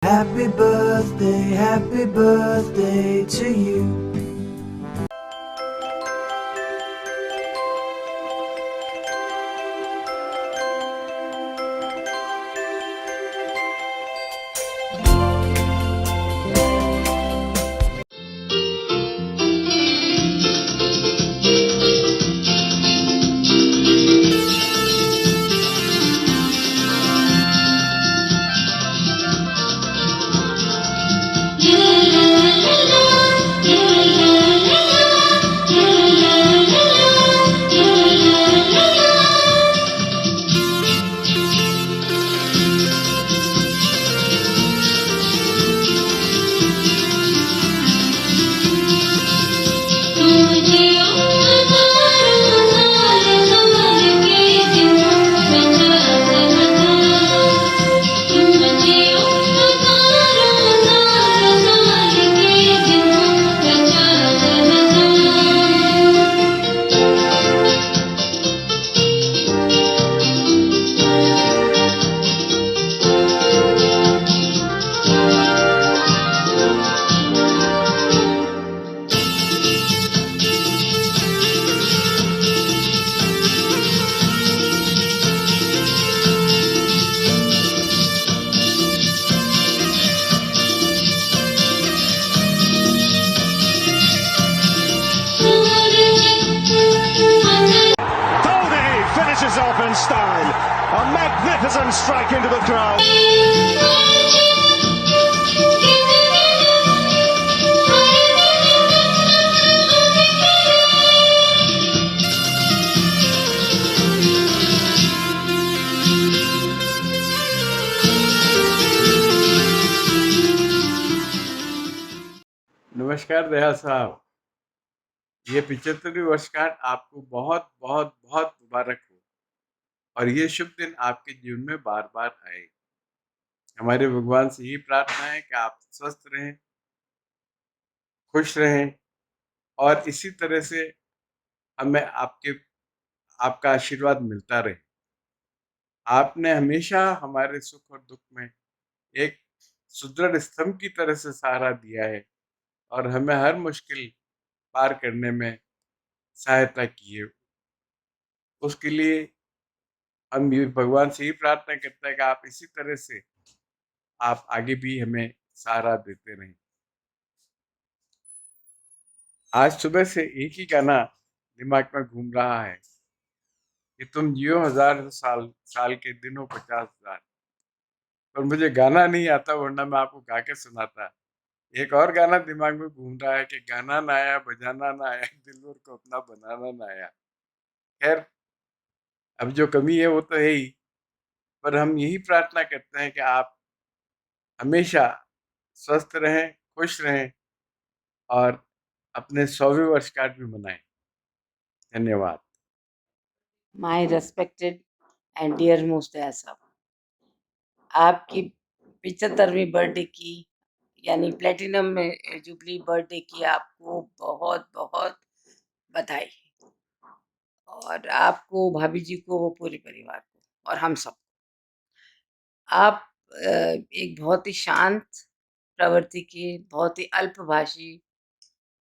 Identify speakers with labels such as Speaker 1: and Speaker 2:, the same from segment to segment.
Speaker 1: Happy birthday to you.
Speaker 2: Finishes off in style. A magnificent strike into the crowd.
Speaker 3: नमस्कार दयाल साहब, ये 75वीं वर्षगांठ आपको बहुत बहुत बहुत मुबारक हो और ये शुभ दिन आपके जीवन में बार बार आए। हमारे भगवान से यही प्रार्थना है कि आप स्वस्थ रहें, खुश रहें और इसी तरह से हमें आपका आशीर्वाद मिलता रहे। आपने हमेशा हमारे सुख और दुख में एक सुदृढ़ स्तंभ की तरह से सहारा दिया है और हमें हर मुश्किल पार करने में सहायता की है। उसके लिए हम भी भगवान से ही प्रार्थना करते हैं कि आप इसी तरह से आप आगे भी हमें सहारा देते रहें। आज सुबह से एक ही गाना दिमाग में घूम रहा है कि तुम जियो 1000 साल के दिनों 50,000। पर मुझे गाना नहीं आता, वरना मैं आपको गा के सुनाता। एक और गाना दिमाग में घूम रहा है कि गाना ना आया, बजाना ना आया, दिलवर को अपना बनाना ना आया। खैर, अब जो कमी है वो तो है ही, पर हम यही प्रार्थना करते हैं कि आप हमेशा स्वस्थ रहें, खुश रहें और अपने 100वें वर्षगांठ भी मनाएं। धन्यवाद।
Speaker 4: My respected and dear most Dayal साहब, आपकी 75वीं बर्थडे की यानी प्लेटिनम में जुबली बर्थडे की आपको बहुत बहुत बधाई, और आपको, भाभी जी को, वो पूरे परिवार को और हम सब। आप एक बहुत ही शांत प्रवृत्ति के, बहुत ही अल्पभाषी,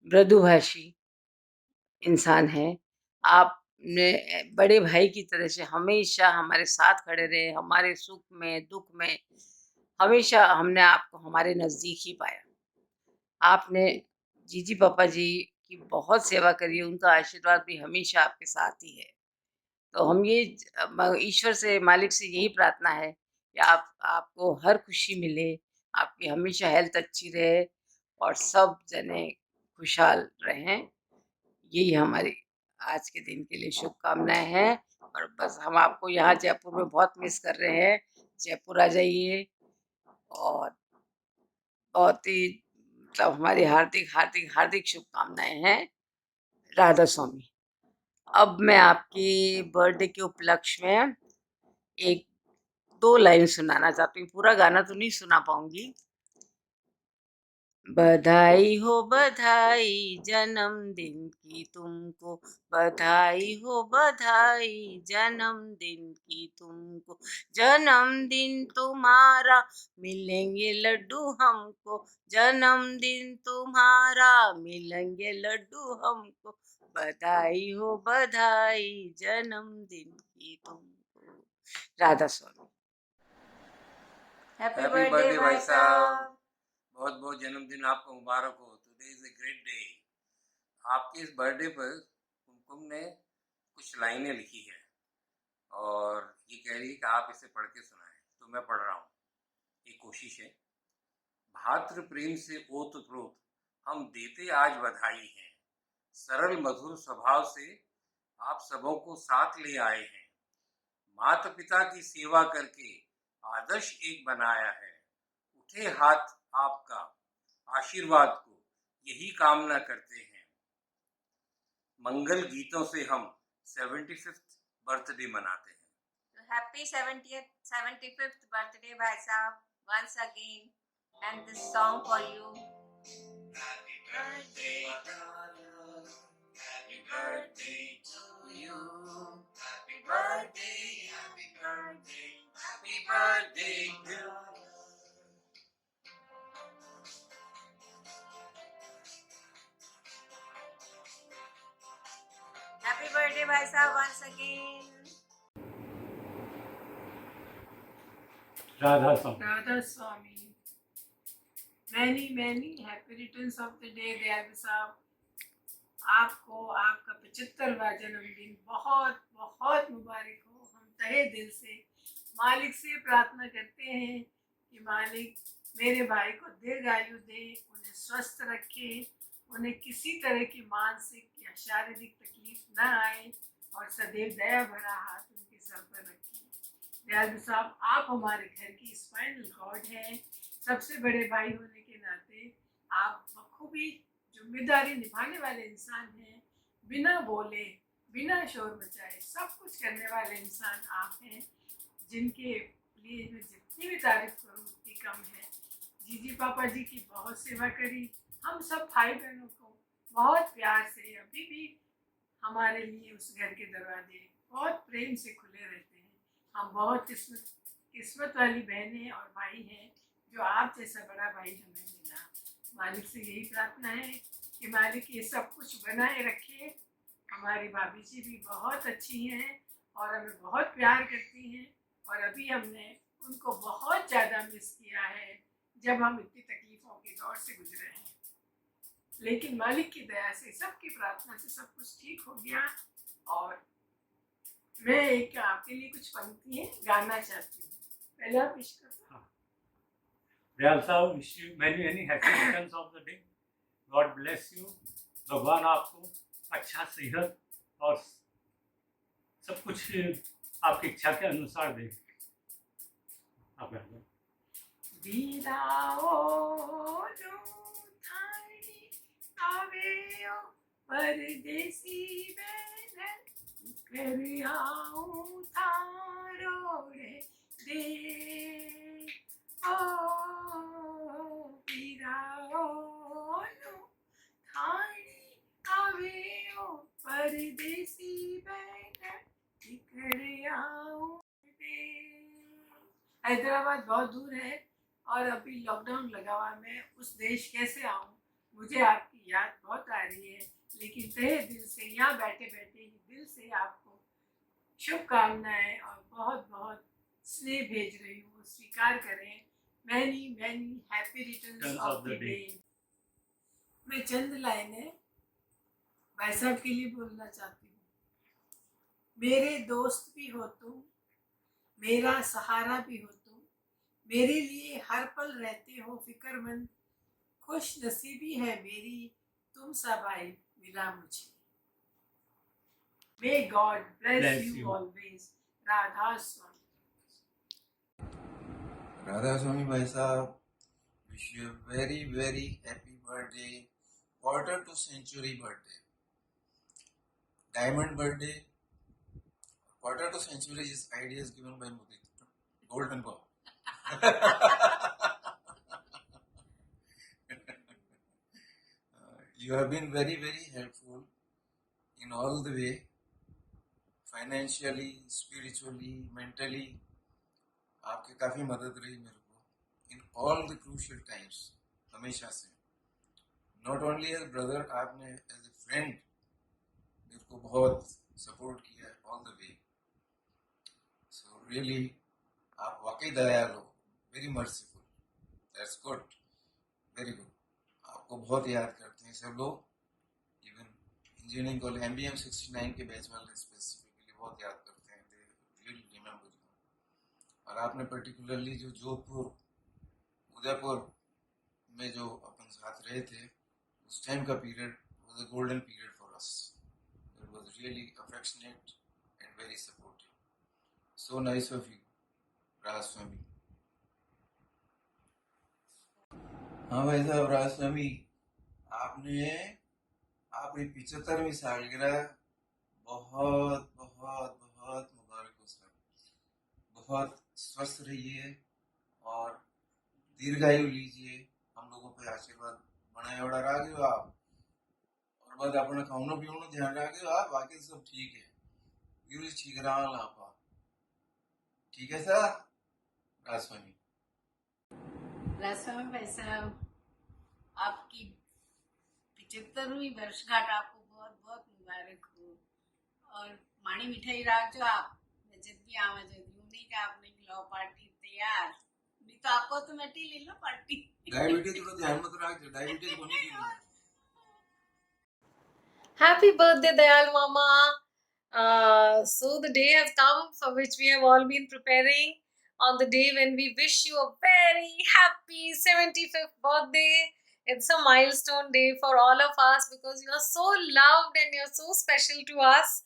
Speaker 4: मृदुभाषी इंसान हैं। आपने बड़े भाई की तरह से हमेशा हमारे साथ खड़े रहे, हमारे सुख में, दुख में, हमेशा हमने आपको हमारे नज़दीक ही पाया। आपने जीजी पापा जी की बहुत सेवा करी है, उनका आशीर्वाद भी हमेशा आपके साथ ही है। तो हम ये ईश्वर से, मालिक से यही प्रार्थना है कि आपको हर खुशी मिले, आपकी हमेशा हेल्थ अच्छी रहे और सब जने खुशहाल रहें। यही हमारी आज के दिन के लिए शुभकामनाएं हैं। और बस हम आपको यहाँ जयपुर में बहुत मिस कर रहे हैं। जयपुर आ जाइए और बहुत ही मतलब हमारी हार्दिक हार्दिक हार्दिक शुभकामनाएं हैं। राधा स्वामी। अब मैं आपकी बर्थडे के उपलक्ष्य में एक दो लाइन सुनाना चाहती हूँ। पूरा गाना तो नहीं सुना पाऊंगी। बधाई हो बधाई जन्मदिन की तुमको, बधाई हो बधाई जन्मदिन की तुमको, जन्मदिन तुम्हारा मिलेंगे लड्डू हमको, जन्मदिन तुम्हारा मिलेंगे लड्डू हमको, बधाई हो बधाई जन्मदिन की तुमको। राधा स्वामी। हैप्पी
Speaker 5: हैप्पी
Speaker 4: बर्थडे
Speaker 5: बर्थडे
Speaker 4: भाई
Speaker 5: भाई साहब।
Speaker 4: साहब।
Speaker 5: बहुत बहुत जन्मदिन आपको मुबारक हो। Today is a great day. आपके इस बर्थडे पर कुमकुम ने कुछ लाइनें लिखी है और ये कह रही है कि आप इसे पढ़ के सुनाएं, तो मैं पढ़ रहा हूँ। ये कोशिश है। भातृ प्रेम से ओतप्रोत हम देते आज बधाई हैं, सरल मधुर स्वभाव से आप सबों को साथ ले आए हैं, माता पिता की सेवा करके आदर्श एक बनाया है, उठे हाथ आपका आशीर्वाद को यही कामना करते हैं। मंगल गीतों से हम 75th बर्थडे मनाते हैं।
Speaker 4: Happy 75th birthday, Bhai Sahab, once again. And this song for you. Happy birthday, happy birthday to you. Happy birthday, happy birthday, happy birthday to you. Happy birthday, Bhai Sahab, once again.
Speaker 6: Radha Swami.
Speaker 7: Radha Swami. Many happy returns of the day, Dayal साहब। आपको आपका 75वां जन्मदिन बहुत बहुत मुबारक हो। हम तहे दिल से मालिक से प्रार्थना करते हैं कि मालिक मेरे भाई को दीर्घायु दे, उन्हें स्वस्थ रखे, उन्हें किसी तरह की मानसिक या शारीरिक तकलीफ न आए और सदैव दया भरा हाथ उनके सर पर रखे। दयाल साहब, आप हमारे घर की स्पाइनल कॉर्ड हैं। सबसे बड़े भाई होने के नाते आप बखूबी जिम्मेदारी निभाने वाले इंसान हैं। बिना बोले, बिना शोर मचाए सब कुछ करने वाले इंसान आप हैं, जिनके लिए मैं जितनी भी तारीफ करूँ उतनी कम है। जीजी पापा जी की बहुत सेवा करी। हम सब भाई बहनों को बहुत प्यार से अभी भी हमारे लिए उस घर के दरवाजे बहुत प्रेम से खुले रहते हैं। हम बहुत किस्मत वाली बहनें और भाई हैं जो आप जैसा बड़ा भाई हमें मिला। मालिक से यही प्रार्थना है कि मालिक ये सब कुछ बनाए रखे। हमारी भाभी जी भी बहुत अच्छी हैं और हमें बहुत प्यार करती हैं, और अभी हमने उनको बहुत ज़्यादा मिस किया है जब हम इतनी तकलीफ़ों के दौर से गुजरे हैं। लेकिन मालिक की दया से, सबकी प्रार्थना से सब कुछ ठीक हो गया। और मैं एक आपके लिए कुछ पंक्तियाँ गाना चाहती हूँ। पहले आप विश करो।
Speaker 6: दयाल साहब, wish you many happy returns of the day. God bless you. भगवान आपको अच्छा सेहत और सब कुछ आपकी इच्छा के अनुसार दे। आप
Speaker 7: परदेसी बैनर कर आऊं थारो रे दे ओ पीराओ थारी आवे ओ परदेसी बैनर कर आऊं दे। हैदराबाद बहुत दूर है और अभी लॉकडाउन लगा हुआ। मैं उस देश कैसे आऊँ? मुझे आपकी याद बहुत आ रही है, लेकिन तहे दिल से यहाँ बैठे बैठे ही दिल से आपको शुभकामनाएं और बहुत बहुत स्नेह भेज रही हूँ। स्वीकार करें। Many happy returns of the day. मैं चंद लाइनें भाई साहब के लिए बोलना चाहती हूँ। मेरे दोस्त भी हो तुम, मेरा सहारा भी हो तुम, मेरे लिए हर पल रहते हो फिक्रमंद, खुश नसीबी है मेरी तुम सा भाई मिला मुझे। May God bless you always. Radha Swami.
Speaker 8: Radha Swami Bhai Sahab, wish you a very happy birthday, quarter to century birthday, diamond birthday. Quarter to century is ideas given by Mudit, golden bow. you have been very, very helpful in all the way, financially, spiritually, mentally. आपकी काफ़ी मदद रही मेरे को in all the crucial times, हमेशा से. Not only as brother, आपने as a friend मेरे को बहुत सपोर्ट किया all the way. So really, आप वाकई दयालु हो, very merciful. That's good, very good. आपको बहुत याद करते हैं सब लोग, इवन इंजीनियरिंग कॉलेज MBM 69 के बैच वाले स्पेसिफिकली बहुत याद करते हैं. They really remember you. और आपने पर्टिकुलरली जो जोधपुर उदयपुर में जो अपन साथ रहे थे, उस टाइम का period was a golden period for us. It was really affectionate and very supportive. So nice of you, राज स्वामी. हाँ भाई साहब, राज स्वामी, आपने आपकी 75वीं सालगिरह बहुत बहुत बहुत मुबारक हो सर. बहुत स्वस्थ रहिए और दीर्घायु लीजिए. हम लोगों पे आशीर्वाद बनाए और राख्यो आप. और बाद अपने खानो पीनो ध्यान राख्यो आप. बाकी सब ठीक है. यूज ठीक रहा आप. ठीक है सर. राजस्वामी.
Speaker 7: राजस्वामी भाई साहब, आपकी 75वीं वर्षगांठ आपको बहुत बहुत मुबारक हो. और माणी मिठाई राखजो आप. मैं जब भी आवा जो यूं नहीं कि आपने लो पार्टी तैयार. नहीं तो आपको तो मैं ले लो पार्टी.
Speaker 8: डायबिटीज थोड़ा ध्यान मत रखो. डायबिटीज होने की नहीं.
Speaker 9: Happy birthday, Dayal Mama. So the day has come for which we have all been preparing, on the day when we wish you a very happy 75th birthday. It's a milestone day for all of us because you are so loved and you're so special to us.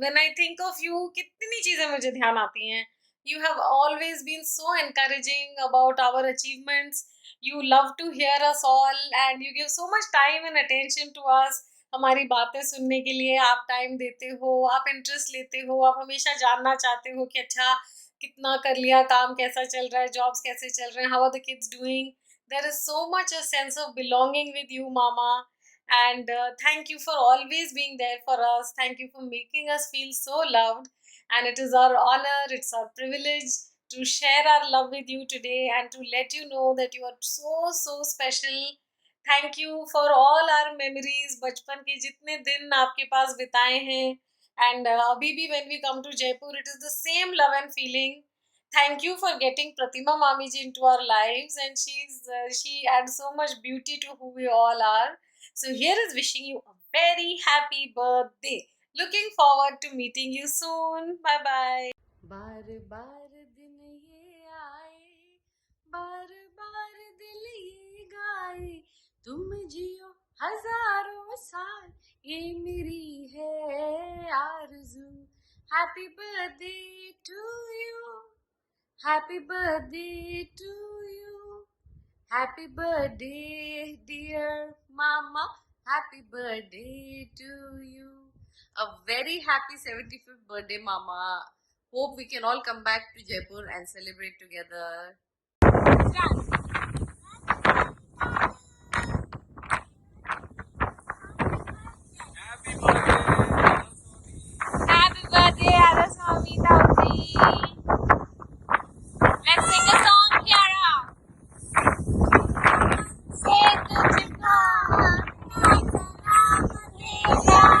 Speaker 9: When I think of you, कितनी चीजें मुझे ध्यान आती हैं. You have always been so encouraging about our achievements. You love to hear us all and you give so much time and attention to us. हमारी बातें सुनने के लिए आप टाइम देते हो, आप इंटरेस्ट लेते हो, आप हमेशा जानना चाहते हो कि अच्छा कितना कर लिया, काम कैसा चल रहा है, जॉब्स कैसे चल रहे हैं, how are the kids doing. There is so much a sense of belonging with you मामा. And thank you for always being there for us. Thank you for making us feel so loved. And it is our honor, it's our privilege to share our love with you today and to let you know that you are so special. Thank you for all our memories. बचपन के जितने दिन आपके पास बिताए हैं. And अभी भी when we come to Jaipur, it is the same love and feeling. Thank you for getting Pratima Mami ji into our lives, and she adds so much beauty to who we all are. So here is wishing you a very happy birthday. Looking forward to meeting you soon. Bye bye. बार बार दिन ये आए, बार बार दिल ये गाए, तुम जियो हजारों साल, ये मेरी है आरज़ू. Happy birthday to you. Happy birthday to you. Happy birthday, dear Mama. Happy birthday to you. A very happy 75th birthday, Mama. Hope we can all come back to Jaipur and celebrate together. Happy birthday, Araswami Tauji. Let's sing a song, Kiara. Say tujhko salam tera.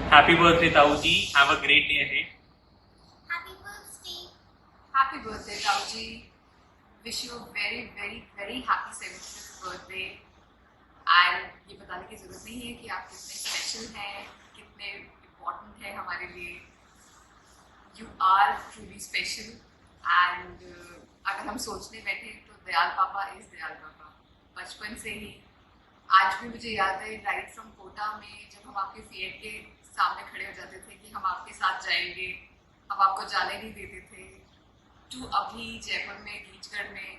Speaker 6: Happy birthday, Tauji. Have a great day ahead.
Speaker 10: Happy birthday.
Speaker 7: Happy birthday, Tauji. Wish you a very, very, very happy 75th birthday.
Speaker 11: And ये बताने की ज़रूरत नहीं है कि आप कितने special हैं, कितने इम्पोर्टेंट हैं हमारे लिए. You are truly special. And अगर हम सोचने बैठे तो दयाल पापा इज़ दयाल पापा. बचपन से ही आज भी मुझे याद है, राइट फ्रॉम कोटा में जब हम आपके फिएट के सामने खड़े हो जाते थे कि हम आपके साथ जाएंगे, हम आपको जाने नहीं देते थे, टू अभी जयपुर में गीचगढ़ में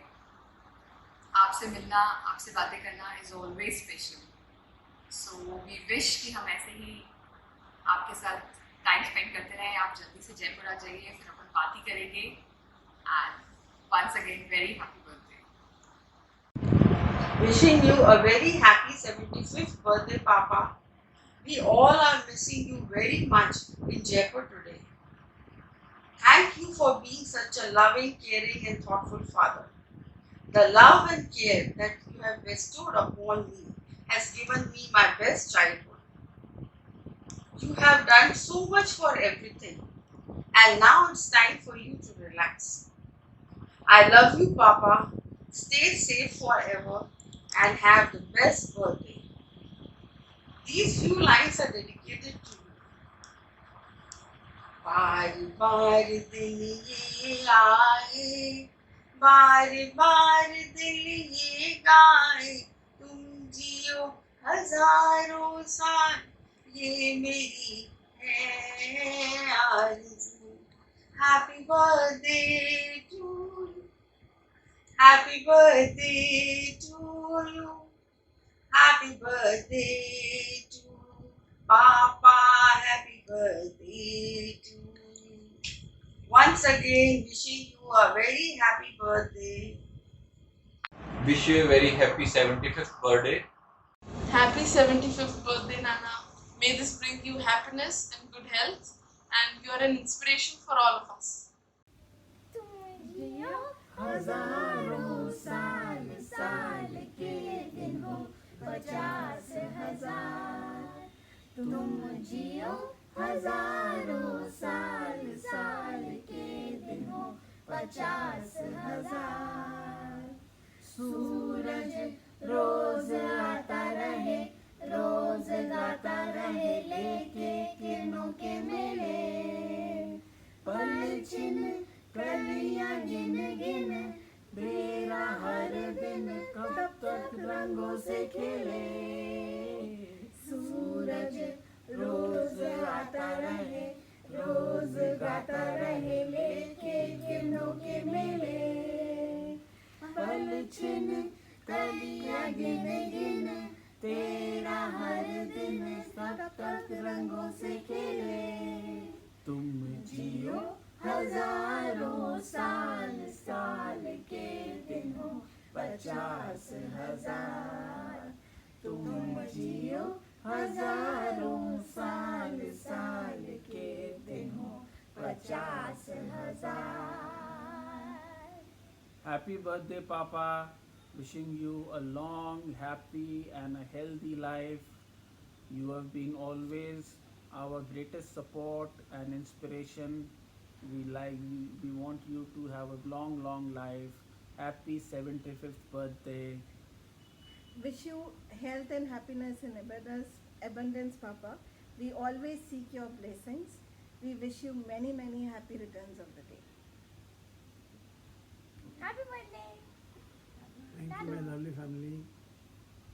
Speaker 11: आपसे मिलना, आपसे बातें करना is always special. So we wish कि हम ऐसे ही आपके साथ टाइम स्पेंड करते रहें. आप जल्दी से जयपुर आ जाइए, फिर अपन पार्टी करेंगे. And once again very happy birthday.
Speaker 12: Wishing you a very happy 75th birthday, Papa. We all are missing you very much in Jaipur today. Thank you for being such a loving, caring and thoughtful father. The love and care that you have bestowed upon me has given me my best childhood. You have done so much for everything, and now it's time for you to relax. I love you, Papa. Stay safe forever and have the best birthday. These few lines are dedicated to you. बार बार दिल ये आए, बार बार दिल ये गाए, तुम जियो हजारों साल, ये मेरी है आरज़ू. Happy birthday to you. Happy birthday to you. Happy birthday to Papa. Happy birthday to you. Once again, wishing you a very happy birthday.
Speaker 13: Wish you a very happy 75th birthday.
Speaker 14: Happy 75th birthday, Nana. May this bring you happiness and good health, and you are an inspiration for all of us.
Speaker 1: हजारों साल साल के दिन हो 50,000. तुम जियो हजारों साल साल के दिन हो 50,000. सूरज रोज आता रहे, रोज गाता रहे, लेके किरणों के मेले. पल छिन कलियां गिन गिन, तेरा हर दिन कब तक रंगों से खेले. सूरज रोज आता रहे, रोज गाता रहे, लेके किरणों के मेले. पल छिन कलियां गिन गिन, तेरा हर दिन कब तक रंगों से खेले. तुम जियो हजारों साल साल के दिन हो 50,000. तुम जियो हजारों साल साल के दिन हो 50,000.
Speaker 15: Happy birthday, Papa. Wishing you a long, happy and a healthy life. You have been always our greatest support and inspiration. We want you to have a long, long life. Happy 75th birthday.
Speaker 16: Wish you health and happiness and abundance, Papa. We always seek your blessings. We wish you many, many happy returns of the day.
Speaker 10: Happy birthday.
Speaker 17: Thank you, my lovely family.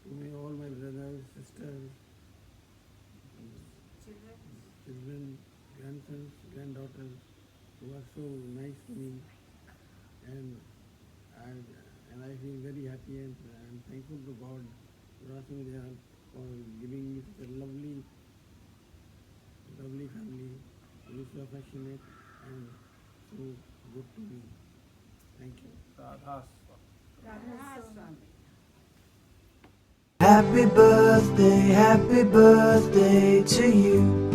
Speaker 17: To me, all my brothers, sisters, children, grandsons, granddaughters, who are so nice to me, and I feel very happy and thankful to God for giving me such a lovely family who is so affectionate and so good to me. Thank you.
Speaker 1: Happy birthday to you.